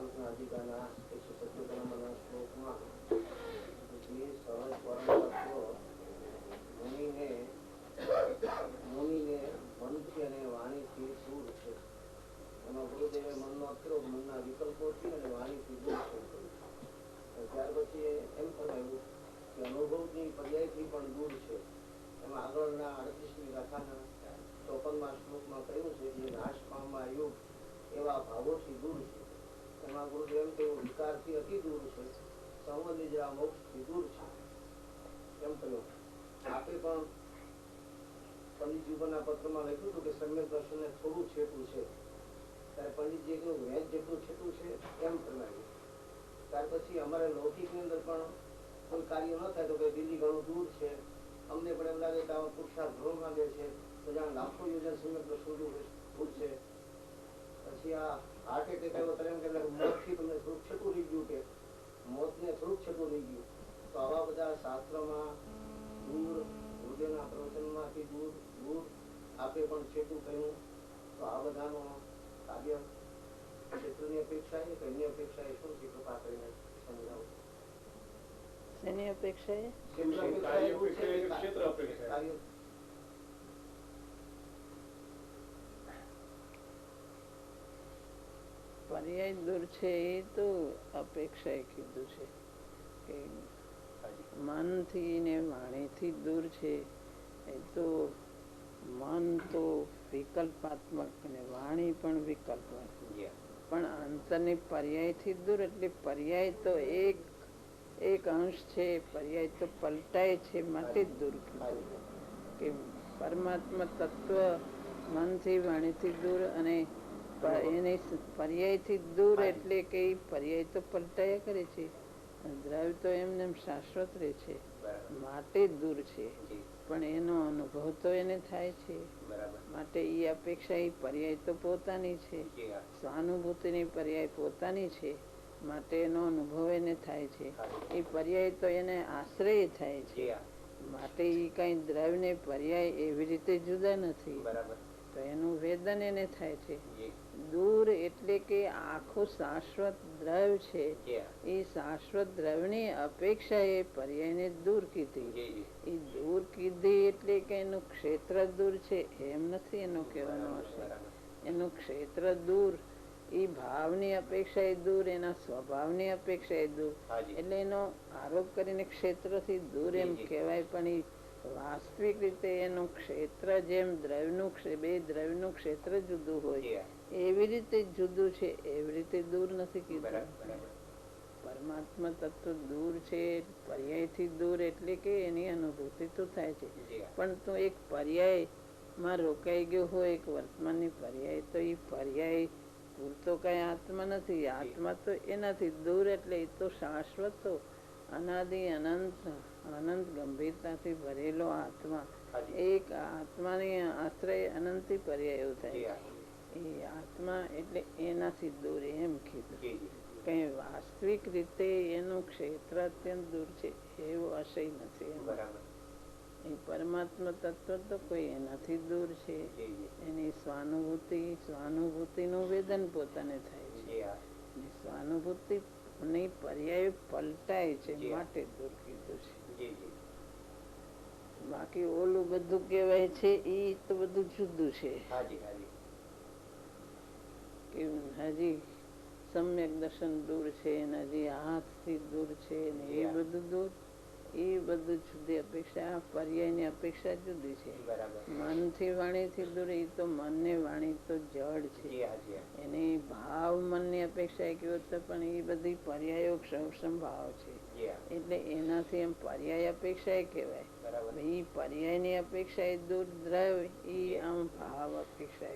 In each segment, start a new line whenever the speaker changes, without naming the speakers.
મહાભારતના અધિકારના 157 શ્લોકમાં જે સહજ પરમ તત્વ મુનિને મનથી અને વાણીથી દૂર છે. એમાં ગુરુદેવે મનનો અક્રો મનના વિકલ્પોથી અને વાણીથી દૂર છે. ત્યાર પછી એમ કહેવાયું કે અનુભવની પર્યાયથી પણ દૂર છે. એમાં આગળના 38મી ગાથાના 54મા શ્લોકમાં કહ્યું છે જે નાશ પામવા યુગ એવા ભાવોથી દૂર છે. એમાં ગુરુદેવ એમ કહ્યું વિકારથી અતિ દૂર છે, સંવનિદ્રા મોક્ષથી દૂર છે. એમ કહ્યું. આપણે પણ પંડિતજી ઉપરના પત્રમાં લખ્યું હતું કે સમ્યક દર્શનને થોડું છેટું છે. ત્યારે પંડિતજી કહ્યું વેદ જેટલું છેટું છે એમ કરવાયું. ત્યાર પછી અમારે લૌકિકની અંદર પણ કોઈ કાર્ય ન થાય તો કે દિલ્હી ઘણું દૂર છે, અમને પણ એમ લાગે કે આવા પુરુષાર્થ ઘણો માંગે છે, તો જ્યાં લાખો યોજન સમ્યક દર્શન દૂર છે. પછી આ હાર્ટ એટેક આવ્યો ત્યારે એમ કે મોતથી તમને થોડુંક છેટું રહી ગયું, કે મોતને થોડુંક છેટું રહી ગયું. તો આવા બધા શાસ્ત્રમાં દૂર, ગુરુદેવના પ્રવચનમાંથી દૂર દૂર આપણે પણ છેટું કહ્યું. તો આ બધાનો કાર્ય ક્ષેત્રની અપેક્ષા એ કે અન્ય અપેક્ષા એ શું છે? કૃપા કરીને સમજાવો.
શેની અપેક્ષા એ?
ક્ષેત્ર અપેક્ષા.
પર્યાય દૂર છે એ તો અપેક્ષા એ કીધું છે કે મનથી ને વાણીથી દૂર છે. એ તો મન તો વિકલ્પાત્મક અને વાણી પણ વિકલ્પાત્મક, પણ અંતરની પર્યાયથી દૂર. એટલે પર્યાય તો એક અંશ છે, પર્યાય તો પલટાય છે, માટે જ દૂર કીધું કે પરમાત્મા તત્વ મનથી વાણીથી દૂર અને એની પર્યાયથી દૂર. એટલે કે પર્યાય તો પલટાયા કરે છે, દ્રવ્ય તો એમને શાશ્વત રહે છે, માટે દૂર છે. પણ એનો અનુભવ તો એને થાય છે, માટે એ અપેક્ષા એ પર્યાય તો પોતાની છે, સ્વાનુભૂતિની પર્યાય પોતાની છે, માટે એનો અનુભવ એને થાય છે. એ પર્યાય તો એને આશ્રય થાય છે, માટે એ કઈ દ્રવ્ય ને પર્યાય એવી રીતે જુદા નથી. તો એનું વેદન એને થાય છે. દૂર એટલે કે આખું શાશ્વત દ્રવ્ય છે, એ શાશ્વત દ્રવ્યની અપેક્ષા એ પર્યાયને દૂર કીધી. એ દૂર કીધી એટલે કે એનું ક્ષેત્ર દૂર છે એમ નથી એનો કહેવાનો હશે. એનું ક્ષેત્ર દૂર, એ ભાવની અપેક્ષા એ દૂર, એના સ્વભાવની અપેક્ષા એ દૂર. એટલે એનો આરોપ કરીને ક્ષેત્રથી દૂર એમ કહેવાય, પણ એ વાસ્તવિક રીતે એનું ક્ષેત્ર જેમ દ્રવ્યનું બે દ્રવ્યનું ક્ષેત્ર જુદું હોય એવી રીતે જુદું છે, એવી રીતે દૂર નથી કીધું. પરમાત્મા તત્વ દૂર છે, પર્યાયથી દૂર એટલે કે એની અનુભૂતિ તો થાય છે, પણ તો એક પર્યાય માં રોકાઈ ગયો હોય, એક વર્તમાનની પર્યાય, તો એ પર્યાય પૂરતો કઈ આત્મા નથી. આત્મા તો એનાથી દૂર, એટલે એ તો શાશ્વત અનાદિ અનંત અનંત ગંભીરતાથી ભરેલો આત્મા. એક આત્માની આશ્રય અનંતી પર્યાય એવું થાય. એ આત્મા એટલે એનાથી દૂર એમ કીધું. કઈ વાસ્તવિક રીતે એનું ક્ષેત્ર અત્યંત દૂર છે એવું આશય નથી. એ પરમાત્મા તત્વ તો કોઈ એનાથી દૂર છે. એની સ્વાનુભૂતિનું વેદન પોતાને થાય છે. સ્વાનુભૂતિ ની પર્યાય પલટાય છે, માટે દૂર કીધું છે. બાકી ઓલું બધું કેવાય છે એ તો બધું જુદું છે. હજી સમ્યક દર્શન દૂર છે, હજી હાથથી દૂર છે, એ બધું દૂર, એ બધું જુદી અપેક્ષા. પર્યાય ની અપેક્ષા જુદી છે. મનથી વાણીથી દૂર, એ તો મન ને વાણી તો જડ છે. એની ભાવ મનની અપેક્ષા કેવો તો પણ એ બધી પર્યાયો સંભાવ છે. એટલે એનાથી એમ પર્યાય અપેક્ષા કહેવાય. એ પર્યાય ની અપેક્ષા એ દૂર દ્રવ્ય, એ આમ ભાવ અપેક્ષા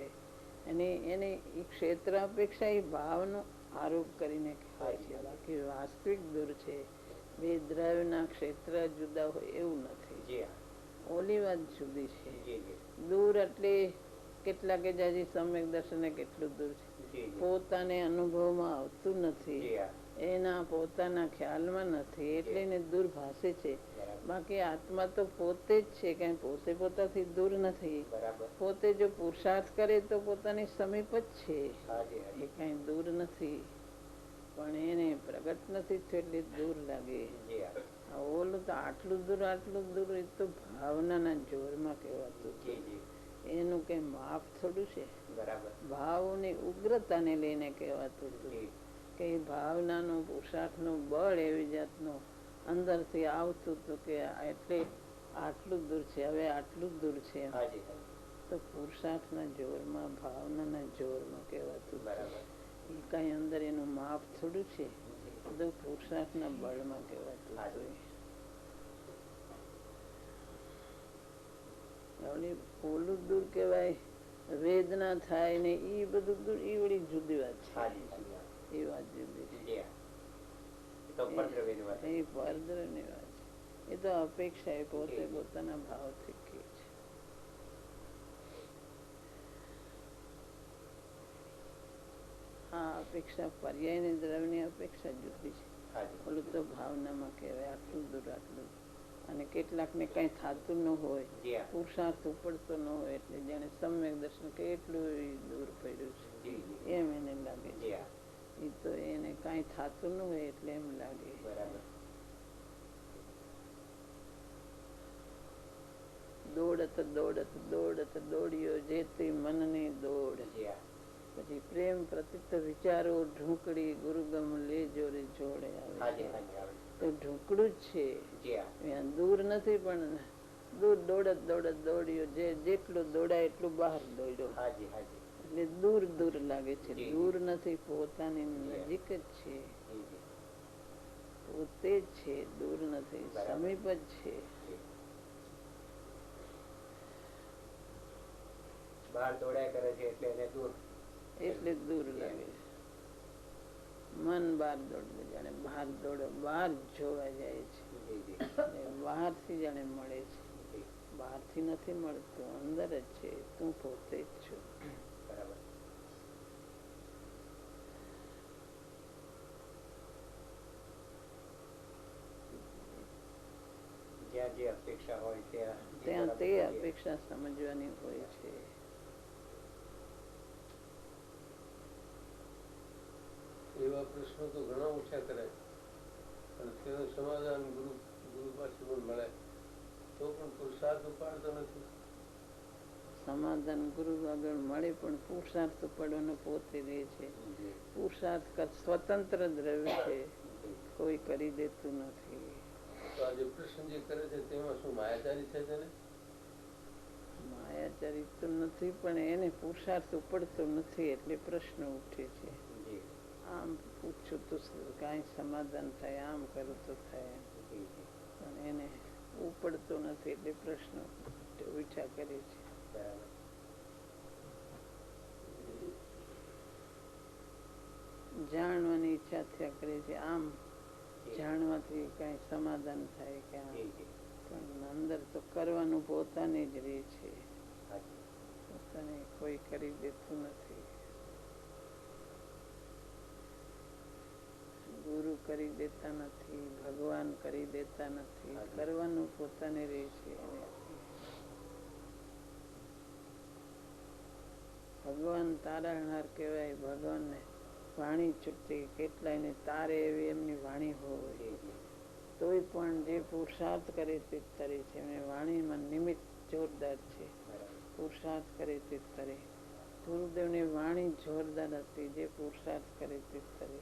એને ક્ષેત્ર અપેક્ષા એ ભાવનો આરોપ કરીને કહેવાય છે. બાકી વાસ્તવિક દૂર છે. બે દ્રવ્યના ક્ષેત્ર જુદા હોય એવું નથી. ઓલી વાત જુદી છે. દૂર એટલે કેટલા કે જાજી સમ્યક દર્શન કેટલું દૂર છે, પોતાને અનુભવમાં આવતું નથી, એના પોતાના ખ્યાલમાં નથી, એટલે એને દૂર ભાષે છે. બાકી આત્મા તો પોતે જ છે, કઈ પોતે પોતાથી દૂર નથી. પોતે જો પુરુષાર્થ કરે તો પોતાની સમીપ જ છે, એ કઈ દૂર નથી. પણ એને પ્રગટ નથી થયું એટલે દૂર લાગે.
જી હા.
આ ઓલું તો આટલું દૂર એ તો ભાવનાના જોરમાં કહેવાતું
જી
હતું.
જી
એનું કઈ માપ થોડું છે.
બરાબર.
ભાવની ઉગ્રતાને લઈને કહેવાતું હતું
જી
કે એ ભાવનાનો પુરુષાર્થનું બળ એવી જાતનો અંદરથી આવતું હતું કે એટલે આટલું દૂર છે, હવે આટલું જ દૂર છે.
હાજી હાજી
તો પુરુષાર્થના જોરમાં, ભાવનાના જોરમાં કહેવાતું
બરાબર.
એ કઈ અંદર એનું માપ થોડું છે. બધું પુરુષાર્થના બળમાં કહેવાતું હતું. ઓલું દૂર કહેવાય, વેદના થાય ને એ બધું દૂર, એ વળી જુદી વાત છે.
હાજી હાજી
એ વાત જુદી છે.
જી હા. એ તો પરદ્રવ્યની વાત.
એ પરદ્રવ્યની વાત છે. એ તો અપેક્ષા એ પોતે પોતાના ભાવથી કહે છે. આ અપેક્ષા પર્યાયની દ્રવ્યની અપેક્ષા જુદી છે.
હાજી
ઓલું તો ભાવનામાં કહેવાય આટલું દૂર આટલું. અને કેટલાકને કઈ થતું ન હોય,
જી હા.
પુરુષાર્થ ઉપડતો ન હોય, એટલે જાણે સમ્યક દર્શન કેટલું દૂર પડ્યું છે
જી જી
એમ એને લાગે
જી
છે.
હા.
એ તો એને કઈ થતું ન હોય એટલે એમ લાગે.
બરાબર.
દોડત દોડ્યો જેથી મનની દોડ.
જી હા.
પછી પ્રેમ પ્રતિત વિચારો ઢૂંકડી ગુરુગમ લેજો રે જોડે આવે
હાજી
છે.
હાજી આવે.
તો ઢૂંકડું જ છે,
જી હા.
ત્યાં દૂર નથી, પણ દૂર દોડ્યો, જેટલું દોડાય એટલું બહાર દોડ્યો
હાજી હાજી
એટલે દૂર દૂર લાગે છે.
જી.
દૂર નથી, પોતાની નજીક જ છે,
જી જી
પોતે જ છે, દૂર નથી,
બરાબર.
સમીપ જ છે.
જી. બહાર દોડ્યા કરે છે એટલે એને દૂર.
એટલે દૂર લાગે છે. મન બહાર દોડે, જાણે બહાર દોડો, બહાર જોવા જાય છે.
જી જી
બહારથી જાણે મળે છે.
જી
બહારથી નથી મળતું, અંદર જ છે. તું પોતે જ છું.
બરાબર. જ્યાં જે અપેક્ષા હોય
ત્યાં તે અપેક્ષા સમજવાની હોય છે.
એવા પ્રશ્નો તો ઘણા ઓછા કરાય અને તેનું સમાધાન ગુરુ પાસે પણ મળે તો પણ પુરુષાર્થ ઉપાડતો નથી.
સમાધાન ગુરુ આગળ મળે પણ પુરુષાર્થ પડવાનો પોતે રહે છે. પુરુષાર્થ સ્વતંત્ર દ્રવ્ય છે, કોઈ કરી દેતું નથી.
તો આ જે પ્રશ્ન જે કરે છે તેમાં શું માયાચારી છે તેને?
માયાચારી તો નથી, પણ એને પુરુષાર્થ ઉપડતો નથી એટલે પ્રશ્ન ઉઠે છે. આમ પૂછું તો કાંઈ સમાધાન થાય, આમ કરું તો થાય, પણ એને ઉપડતો નથી એટલે પ્રશ્ન ઉઠ્યા કરે છે. જાણવાની ઈચ્છા થયા કરે છે. આમ જાણવાથી કઈ સમાધાન થાય કે પણ અંદર તો કરવાનું પોતાને જ રહે છે. પોતાને કોઈ કરી દેતું નથી. ગુરુ કરી દેતા નથી, ભગવાન કરી દેતા નથી, કરવાનું પોતાને રહે છે. ભગવાન તારણહાર કહેવાય. ભગવાનને વાણી છૂટતી, કેટલાયને તારે એવી એમની વાણી હોય તોય પણ જે પુરુષાર્થ કરે તે તરે છે. એમની વાણીમાં નિમિત્ત જોરદાર છે. પુરુષાર્થ કરે તે તરે. ગુરુદેવની વાણી જોરદાર હતી. જે પુરુષાર્થ કરે તે તરે.